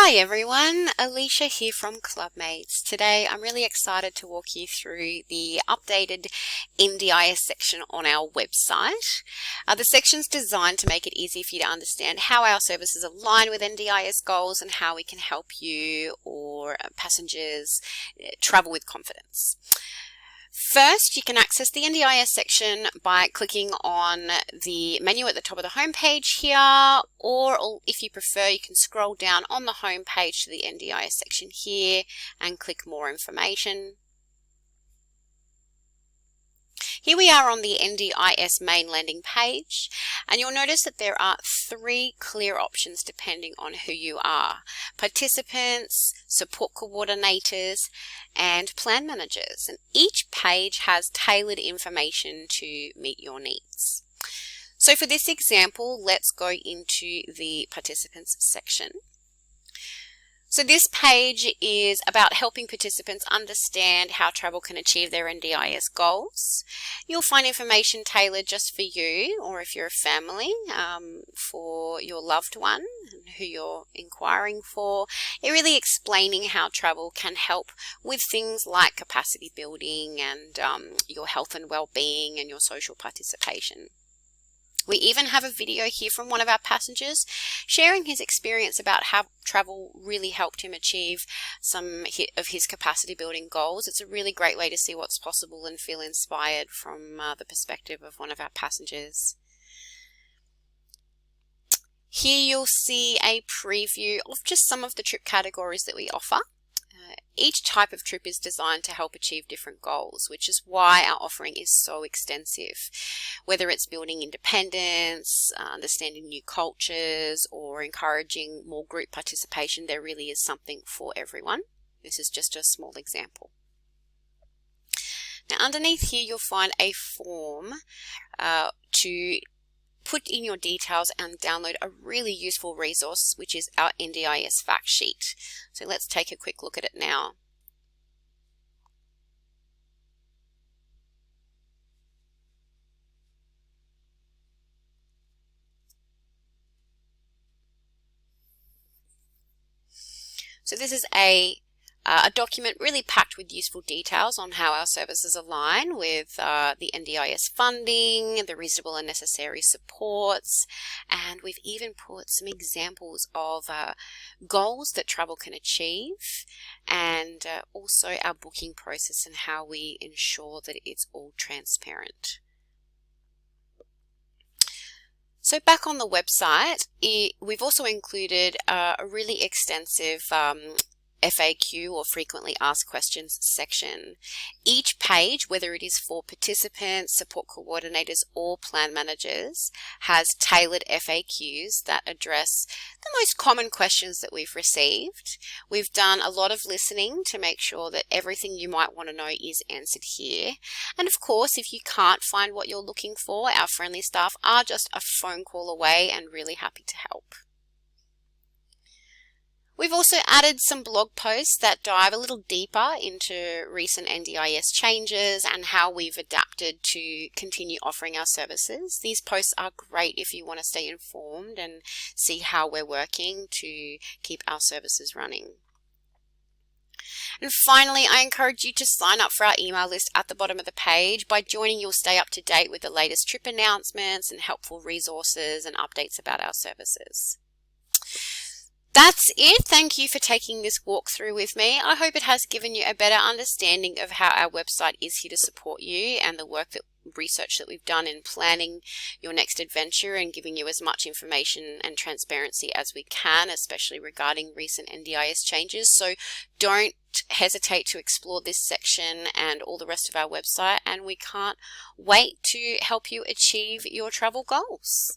Hi everyone, Alicia here from Clubmates. Today I'm really excited to walk you through the updated NDIS section on our website. The section's designed to make it easy for you to understand how our services align with NDIS goals and how we can help you or passengers travel with confidence. First, you can access the NDIS section by clicking on the menu at the top of the home page here, or if you prefer, you can scroll down on the home page to the NDIS section here and click more information. Here we are on the NDIS main landing page, and you'll notice that there are three clear options depending on who you are: participants, support coordinators, and plan managers. And each page has tailored information to meet your needs. So for this example, let's go into the participants section. So this page is about helping participants understand how travel can achieve their NDIS goals. You'll find information tailored just for you, or if you're a family, for your loved one who you're inquiring for. It really explaining how travel can help with things like capacity building and your health and well-being and your social participation. We even have a video here from one of our passengers sharing his experience about how travel really helped him achieve some of his capacity building goals. It's a really great way to see what's possible and feel inspired from the perspective of one of our passengers. Here you'll see a preview of just some of the trip categories that we offer. Each type of trip is designed to help achieve different goals, which is why our offering is so extensive. Whether it's building independence, understanding new cultures, or encouraging more group participation, there really is something for everyone. This is just a small example. Now underneath here you'll find a form to put in your details and download a really useful resource, which is our NDIS fact sheet. So let's take a quick look at it now. So this is a document really packed with useful details on how our services align with the NDIS funding, the reasonable and necessary supports, and we've even put some examples of goals that travel can achieve, and also our booking process and how we ensure that it's all transparent. So back on the website, we've also included a really extensive FAQ, or frequently asked questions section. Each page, whether it is for participants, support coordinators, or plan managers, has tailored FAQs that address the most common questions that we've received. We've done a lot of listening to make sure that everything you might want to know is answered here. And of course, if you can't find what you're looking for, our friendly staff are just a phone call away and really happy to help. We've also added some blog posts that dive a little deeper into recent NDIS changes and how we've adapted to continue offering our services. These posts are great if you want to stay informed and see how we're working to keep our services running. And finally, I encourage you to sign up for our email list at the bottom of the page. By joining, you'll stay up to date with the latest trip announcements and helpful resources and updates about our services. That's it. Thank you for taking this walkthrough with me. I hope it has given you a better understanding of how our website is here to support you and the research that we've done in planning your next adventure and giving you as much information and transparency as we can, especially regarding recent NDIS changes. So don't hesitate to explore this section and all the rest of our website, and we can't wait to help you achieve your travel goals.